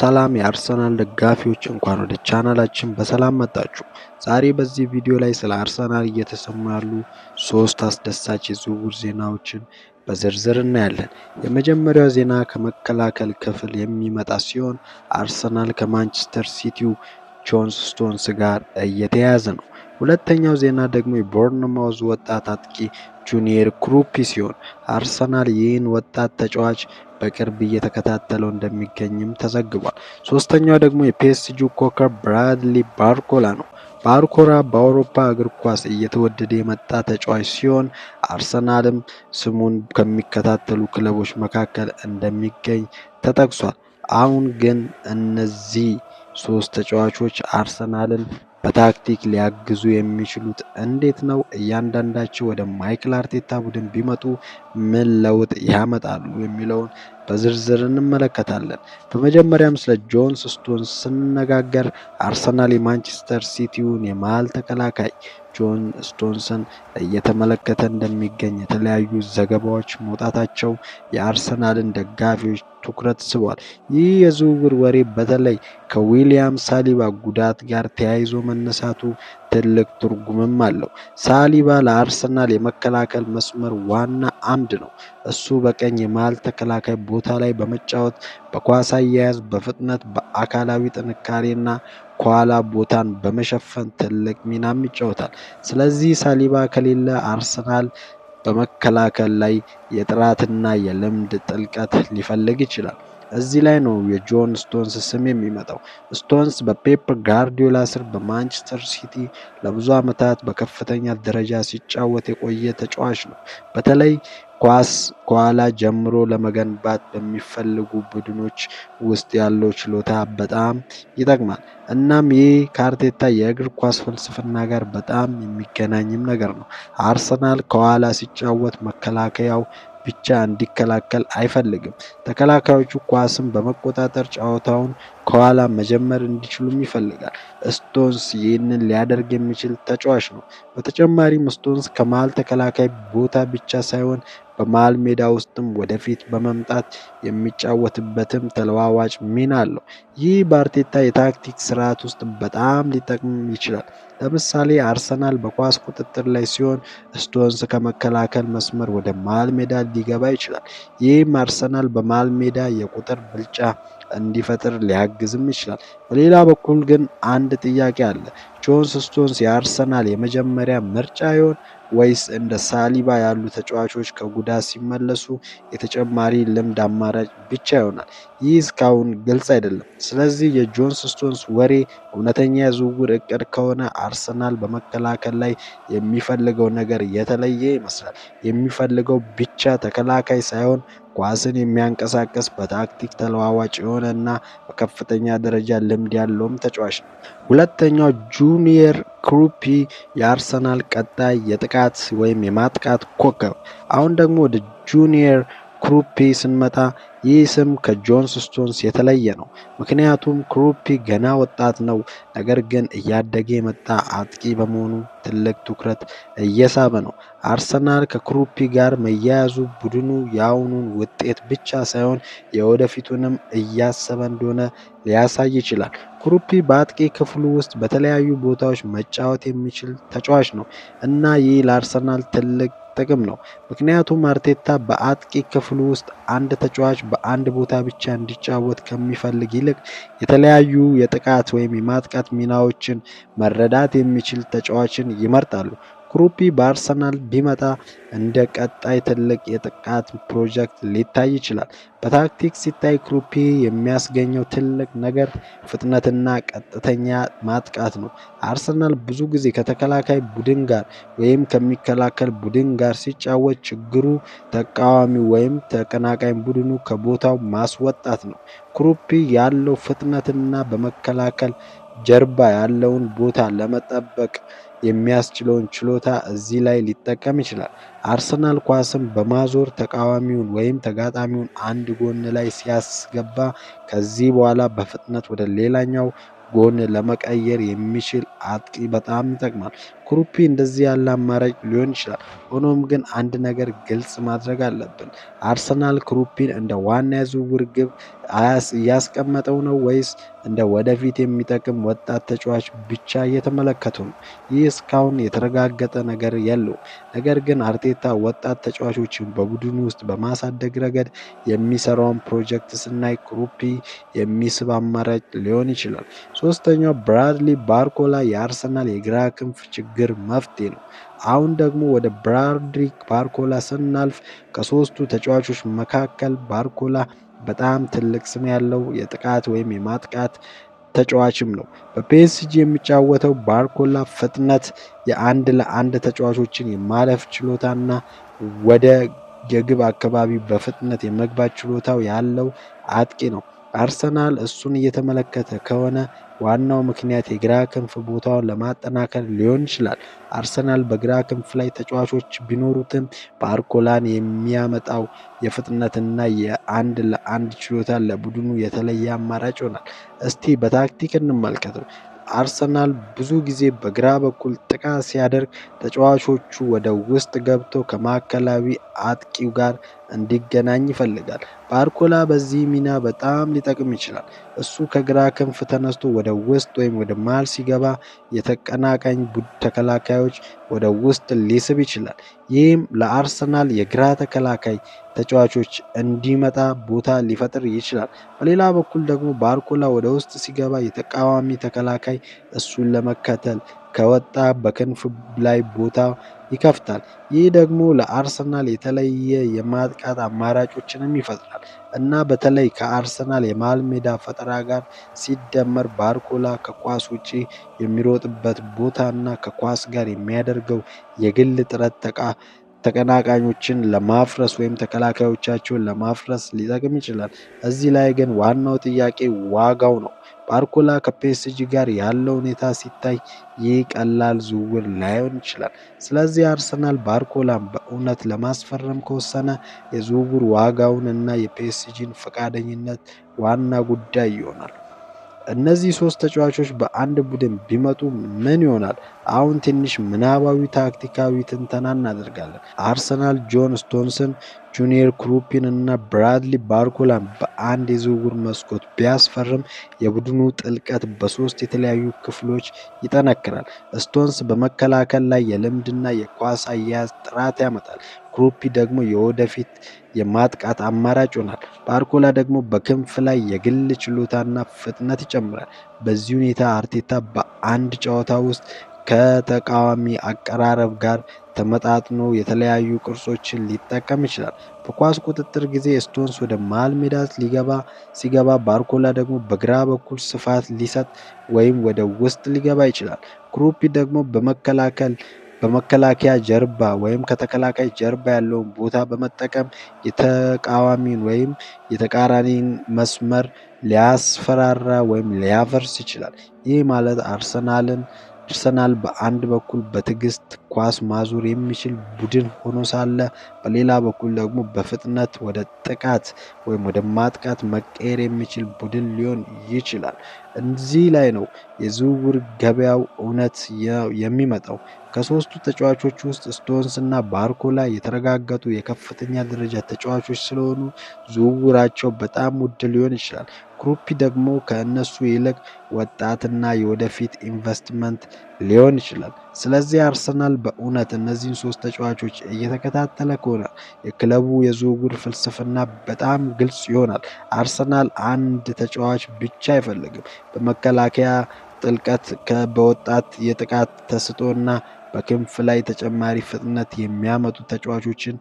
ሰላም የአርሰናል ደጋፊዎች እንኳን ወደ ቻናላችን በሰላም መጣችሁ። ዛሬ በዚህ ቪዲዮ ላይ ስለ አርሰናል እየተሰሙ ያሉ 3 አስደሳች የዝውውር ዜናዎችን በዝርዝር እናያለን። የመጀመሪያው ዜና ከመከላከል ክፍል የሚመጣ ሲሆን አርሰናል ከማንቸስተር ሲቲው ጆን ስቶንስ ጋር እየተያያዘ ነው። ሁለተኛው ዜና ደግሞ የቦርንማውዝ ወጣት አጥቂ ጁኒየር ክሩፒ ሲሆን አርሰናል ይህን ወጣት ተጫዋች በቅርብ እየተከታተለው እንደሚገኝም ተዘግቧል። ሶስተኛው ደግሞ የፒኤስጂ ኮከብ ብራድሊ ባርኮላ ነው። ባርኮላ በአውሮፓ እግር ኳስ እየተወደደ የመጣ ተጫዋች ሲሆን አርሰናልም ስሙን ከሚከታተሉ ክለቦች መካከል እንደሚገኝ ተጠቅሷል። አሁን ግን እነዚህ 3 ተጫዋቾች አርሰናልን በታክቲክ ሊያግዙ የሚችሉት እንዴት ነው? እያንዳንዳቸው ወደ ማይክል አርቴታ ቡድን ቢመጡ ምን ለውጥ ያመጣሉ የሚለውን በዝርዝር እንመለከታለን። በመጀመሪያም ስለ ጆን ስቶንስ ስንነጋገር አርሰናል የማንቸስተር ሲቲውን የመሃል ተከላካይ ጆን ስቶንስን እየተመለከተ እንደሚገኝ የተለያዩ ዘገባዎች መውጣታቸው የአርሰናልን ደጋፊዎች ትኩረት ስቧል። ይህ የዝውውር ወሬ በተለይ ከዊሊያም ሳሊባ ጉዳት ጋር ተያይዞ መነሳቱ ትልቅ ትርጉምም አለው። ሳሊባ ለአርሰናል የመከላከል መስመር ዋና አምድ ነው። እሱ በቀኝ የመሃል ተከላካይ ቦታ ላይ በመጫወት በኳስ አያያዝ፣ በፍጥነት፣ በአካላዊ ጥንካሬና ከኋላ ቦታን በመሸፈን ትልቅ ሚናም ይጫወታል። ስለዚህ ሳሊባ ከሌለ አርሰናል በመከላከል ላይ የጥራትና የልምድ ጥልቀት ሊፈልግ ይችላል። እዚህ ላይ ነው የጆን ስቶንስ ስም የሚመጣው። ስቶንስ በፔፕ ጋርዲዮላ ስር በማንቸስተር ሲቲ ለብዙ ዓመታት በከፍተኛ ደረጃ ሲጫወት የቆየ ተጫዋች ነው። በተለይ ኳስ ከኋላ ጀምሮ ለመገንባት በሚፈልጉ ቡድኖች ውስጥ ያለው ችሎታ በጣም ይጠቅማል። እናም ይህ ከአርቴታ የእግር ኳስ ፍልስፍና ጋር በጣም የሚገናኝም ነገር ነው። አርሰናል ከኋላ ሲጫወት መከላከያው ብቻ እንዲከላከል አይፈልግም። ተከላካዮቹ ኳስን በመቆጣጠር ጨዋታውን ከኋላ መጀመር እንዲችሉም ይፈልጋል። ስቶንስ ይህንን ሊያደርግ የሚችል ተጫዋች ነው። በተጨማሪም ስቶንስ ከመሃል ተከላካይ ቦታ ብቻ ሳይሆን በመሃል ሜዳ ውስጥም ወደፊት በመምጣት የሚጫወትበትም ተለዋዋጭ ሚና አለው። ይህ በአርቴታ የታክቲክ ስርዓት ውስጥ በጣም ሊጠቅም ይችላል። ለምሳሌ አርሰናል በኳስ ቁጥጥር ላይ ሲሆን ስቶንስ ከመከላከል መስመር ወደ መሃል ሜዳ ሊገባ ይችላል። ይህም አርሰናል በመሃል ሜዳ የቁጥር ብልጫ እንዲፈጥር ሊያግዝም ይችላል። በሌላ በኩል ግን አንድ ጥያቄ አለ። ጆን ስቶንስ የአርሰናል የመጀመሪያ ምርጫ ይሆን ወይስ እንደ ሳሊባ ያሉ ተጫዋቾች ከጉዳት ሲመለሱ የተጨማሪ ልምድ አማራጭ ብቻ ይሆናል? ይህ እስካሁን ግልጽ አይደለም። ስለዚህ የጆን ስቶንስ ወሬ እውነተኛ የዝውውር እቅድ ከሆነ አርሰናል በመከላከል ላይ የሚፈልገው ነገር የተለየ ይመስላል። የሚፈልገው ብቻ ተከላካይ ሳይሆን ኳስን የሚያንቀሳቅስ በታክቲክ ተለዋዋጭ የሆነና በከፍተኛ ደረጃ ልምድ ያለውም ተጫዋች ነው። ሁለተኛው ጁኒየር ክሩፒ የአርሰናል ቀጣይ የጥቃት ወይም የማጥቃት ኮከብ። አሁን ደግሞ ወደ ጁኒየር ክሩፒ ስንመጣ ይህ ስም ከጆን ስቶንስ የተለየ ነው። ምክንያቱም ክሩፒ ገና ወጣት ነው፣ ነገር ግን እያደገ የመጣ አጥቂ በመሆኑ ትልቅ ትኩረት እየሳበ ነው። አርሰናል ከክሩፒ ጋር መያያዙ ቡድኑ የአሁኑን ውጤት ብቻ ሳይሆን የወደፊቱንም እያሰበ እንደሆነ ሊያሳይ ይችላል። ክሩፒ በአጥቂ ክፍሉ ውስጥ በተለያዩ ቦታዎች መጫወት የሚችል ተጫዋች ነው እና ይህ ለአርሰናል ትልቅ ጥቅም ነው። ምክንያቱም አርቴታ በአጥቂ ክፍሉ ውስጥ አንድ ተጫዋች በአንድ ቦታ ብቻ እንዲጫወት ከሚፈልግ ይልቅ የተለያዩ የጥቃት ወይም የማጥቃት ሚናዎችን መረዳት የሚችል ተጫዋችን ይመርጣሉ። ክሩፒ በአርሰናል ቢመጣ እንደ ቀጣይ ትልቅ የጥቃት ፕሮጀክት ሊታይ ይችላል። በታክቲክ ሲታይ ክሩፒ የሚያስገኘው ትልቅ ነገር ፍጥነትና ቀጥተኛ ማጥቃት ነው። አርሰናል ብዙ ጊዜ ከተከላካይ ቡድን ጋር ወይም ከሚከላከል ቡድን ጋር ሲጫወት ችግሩ ተቃዋሚው ወይም ተቀናቃኝ ቡድኑ ከቦታው ማስወጣት ነው። ክሩፒ ያለው ፍጥነትና በመከላከል ጀርባ ያለውን ቦታ ለመጠበቅ የሚያስችለውን ችሎታ እዚህ ላይ ሊጠቀም ይችላል። አርሰናል ኳስን በማዞር ተቃዋሚውን ወይም ተጋጣሚውን አንድ ጎን ላይ ሲያስገባ ከዚህ በኋላ በፍጥነት ወደ ሌላኛው ጎን ለመቀየር የሚችል አጥቂ በጣም ይጠቅማል። ክሩፒ እንደዚህ ያለ አማራጭ ሊሆን ይችላል። ሆኖም ግን አንድ ነገር ግልጽ ማድረግ አለብን። አርሰናል ክሩፒን እንደ ዋና የዝውውር ግብ እያስቀመጠው ነው ወይስ እንደ ወደፊት የሚጠቅም ወጣት ተጫዋች ብቻ እየተመለከቱ ነው? ይህ እስካሁን የተረጋገጠ ነገር የለውም። ነገር ግን አርቴታ ወጣት ተጫዋቾችን በቡድኑ ውስጥ በማሳደግ ረገድ የሚሰራውን ፕሮጀክት ስናይ ክሩፒ የሚስብ አማራጭ ሊሆን ይችላል። ሶስተኛው ብራድሊ ባርኮላ የአርሰናል የግራ ክንፍ ችግር መፍትሄ ነው። አሁን ደግሞ ወደ ብራድሊ ባርኮላ ስናልፍ ከሶስቱ ተጫዋቾች መካከል ባርኮላ በጣም ትልቅ ስም ያለው የጥቃት ወይም የማጥቃት ተጫዋችም ነው። በፒኤስጂ የሚጫወተው ባርኮላ ፍጥነት፣ የአንድ ለአንድ ተጫዋቾችን የማለፍ ችሎታና ወደ የግብ አካባቢ በፍጥነት የመግባት ችሎታው ያለው አጥቂ ነው። አርሰናል እሱን እየተመለከተ ከሆነ ዋናው ምክንያት የግራ ክንፍ ቦታውን ለማጠናከር ሊሆን ይችላል። አርሰናል በግራ ክንፍ ላይ ተጫዋቾች ቢኖሩትም ባርኮላን የሚያመጣው የፍጥነትና የአንድ ለአንድ ችሎታ ለቡድኑ የተለየ አማራጭ ይሆናል። እስቲ በታክቲክ እንመልከተው። አርሰናል ብዙ ጊዜ በግራ በኩል ጥቃት ሲያደርግ ተጫዋቾቹ ወደ ውስጥ ገብቶ ከማዕከላዊ አጥቂው ጋር እንዲገናኝ ይፈልጋል። ባርኮላ በዚህ ሚና በጣም ሊጠቅም ይችላል። እሱ ከግራ ክንፍ ተነስቶ ወደ ውስጥ ወይም ወደ መሃል ሲገባ የተቀናቃኝ ተከላካዮች ወደ ውስጥ ሊስብ ይችላል። ይህም ለአርሰናል የግራ ተከላካይ ተጫዋቾች እንዲመጣ ቦታ ሊፈጥር ይችላል። በሌላ በኩል ደግሞ ባርኮላ ወደ ውስጥ ሲገባ የተቃዋሚ ተከላካይ እሱን ለመከተል ከወጣ በክንፍ ላይ ቦታ ይከፍታል። ይህ ደግሞ ለአርሰናል የተለየ የማጥቃት አማራጮችንም ይፈጥራል እና በተለይ ከአርሰናል የመሃል ሜዳ ፈጠራ ጋር ሲደመር ባርኮላ ከኳስ ውጪ የሚሮጥበት ቦታና ከኳስ ጋር የሚያደርገው የግል ጥረት ተቀናቃኞችን ለማፍረስ ወይም ተከላካዮቻቸውን ለማፍረስ ሊጠቅም ይችላል። እዚህ ላይ ግን ዋናው ጥያቄ ዋጋው ነው። ባርኮላ ከፒኤስጂ ጋር ያለው ሁኔታ ሲታይ ይህ ቀላል ዝውውር ላይሆን ይችላል። ስለዚህ አርሰናል ባርኮላን በእውነት ለማስፈረም ከወሰነ የዝውውር ዋጋውን እና የፒኤስጂን ፈቃደኝነት ዋና ጉዳይ ይሆናል። እነዚህ ሶስት ተጫዋቾች በአንድ ቡድን ቢመጡ ምን ይሆናል? አሁን ትንሽ ምናባዊ ታክቲካዊ ትንተና እናደርጋለን። አርሰናል ጆን ስቶንስን፣ ጁኒየር ክሩፒን እና ብራድሊ ባርኮላን በአንድ የዝውውር መስኮት ቢያስፈርም የቡድኑ ጥልቀት በሶስት የተለያዩ ክፍሎች ይጠነክራል። ስቶንስ በመከላከል ላይ የልምድና የኳስ አያያዝ ጥራት ያመጣል። ክሩፒ ደግሞ የወደፊት የማጥቃት አማራጭ ይሆናል። ባርኮላ ደግሞ በክንፍ ላይ የግል ችሎታና ፍጥነት ይጨምራል። በዚህ ሁኔታ አርቴታ በአንድ ጨዋታ ውስጥ ከተቃዋሚ አቀራረብ ጋር ተመጣጥኖ የተለያዩ ቅርጾችን ሊጠቀም ይችላል። በኳስ ቁጥጥር ጊዜ ስቶንስ ወደ መሃል ሜዳ ሲገባ ባርኮላ ደግሞ በግራ በኩል ስፋት ሊሰጥ ወይም ወደ ውስጥ ሊገባ ይችላል። ክሩፒ ደግሞ በመከላከያ ጀርባ ወይም ከተከላካይ ጀርባ ያለውን ቦታ በመጠቀም የተቃዋሚን ወይም የተቃራኒን መስመር ሊያስፈራራ ወይም ሊያፈርስ ይችላል። ይህ ማለት አርሰናል በአንድ በኩል በትዕግስት ኳስ ማዞር የሚችል ቡድን ሆኖ ሳለ በሌላ በኩል ደግሞ በፍጥነት ወደ ጥቃት ወይም ወደ ማጥቃት መቀየር የሚችል ቡድን ሊሆን ይችላል። እዚህ ላይ ነው የዝውውር ገበያው እውነት የሚመጣው። ከሶስቱ ተጫዋቾች ውስጥ ስቶንስ እና ባርኮላ የተረጋገጡ የከፍተኛ ደረጃ ተጫዋቾች ስለሆኑ ዝውውራቸው በጣም ውድ ሊሆን ይችላል። ክሩፒ ደግሞ ከእነሱ ይልቅ ወጣትና የወደፊት ኢንቨስትመንት ሊሆን ይችላል። ስለዚህ አርሰናል በእውነት እነዚህን ሶስት ተጫዋቾች እየተከታተለ ከሆነ የክለቡ የዝውውር ፍልስፍና በጣም ግልጽ ይሆናል። አርሰናል አንድ ተጫዋች ብቻ አይፈልግም። በመከላከያ ጥልቀት፣ በወጣት የጥቃት ተስጦና በክንፍ ላይ ተጨማሪ ፍጥነት የሚያመጡ ተጫዋቾችን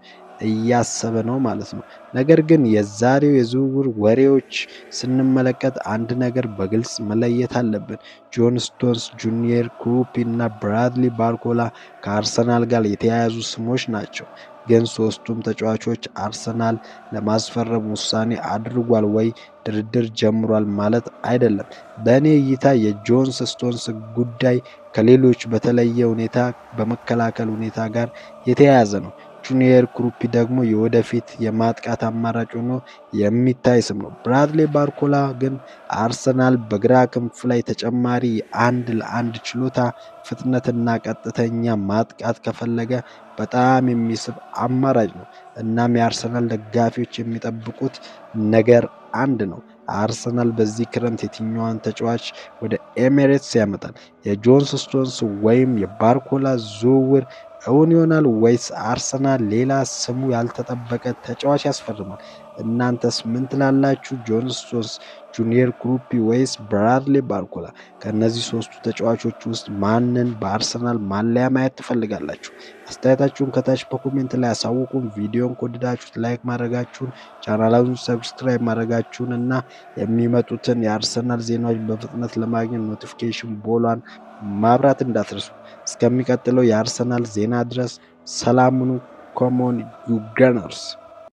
እያሰበ ነው ማለት ነው። ነገር ግን የዛሬው የዝውውር ወሬዎች ስንመለከት አንድ ነገር በግልጽ መለየት አለብን። ጆን ስቶንስ፣ ጁኒየር ክሩፒ እና ብራድሊ ባርኮላ ከአርሰናል ጋር የተያያዙ ስሞች ናቸው። ግን ሶስቱም ተጫዋቾች አርሰናል ለማስፈረም ውሳኔ አድርጓል ወይ ድርድር ጀምሯል ማለት አይደለም። በእኔ እይታ የጆን ስቶንስ ጉዳይ ከሌሎች በተለየ ሁኔታ በመከላከል ሁኔታ ጋር የተያያዘ ነው። ጁኒየር ክሩፒ ደግሞ የወደፊት የማጥቃት አማራጭ ሆኖ የሚታይ ስም ነው። ብራድሊ ባርኮላ ግን አርሰናል በግራ ክንፍ ላይ ተጨማሪ አንድ ለአንድ ችሎታ፣ ፍጥነትና ቀጥተኛ ማጥቃት ከፈለገ በጣም የሚስብ አማራጭ ነው። እናም የአርሰናል ደጋፊዎች የሚጠብቁት ነገር አንድ ነው። አርሰናል በዚህ ክረምት የትኛዋን ተጫዋች ወደ ኤሜሬትስ ያመጣል? የጆንስ ስቶንስ ወይም የባርኮላ ዝውውር እውን ይሆናል ወይስ አርሰናል ሌላ ስሙ ያልተጠበቀ ተጫዋች ያስፈርማል? እናንተስ ምን ትላላችሁ? ጆን ስቶንስ፣ ጁኒየር ክሩፒ ወይስ ብራድሊ ባርኮላ? ከእነዚህ ሶስቱ ተጫዋቾች ውስጥ ማንን በአርሰናል ማሊያ ማየት ትፈልጋላችሁ? አስተያየታችሁን ከታች በኮሜንት ላይ አሳውቁን። ቪዲዮን ከወደዳችሁት ላይክ ማድረጋችሁን፣ ቻናሉን ሰብስክራይብ ማድረጋችሁን እና የሚመጡትን የአርሰናል ዜናዎች በፍጥነት ለማግኘት ኖቲፊኬሽን ቦሏን ማብራት እንዳትረሱ። እስከሚቀጥለው የአርሰናል ዜና ድረስ ሰላም ሁኑ። ኮሞን ዩ ጋነርስ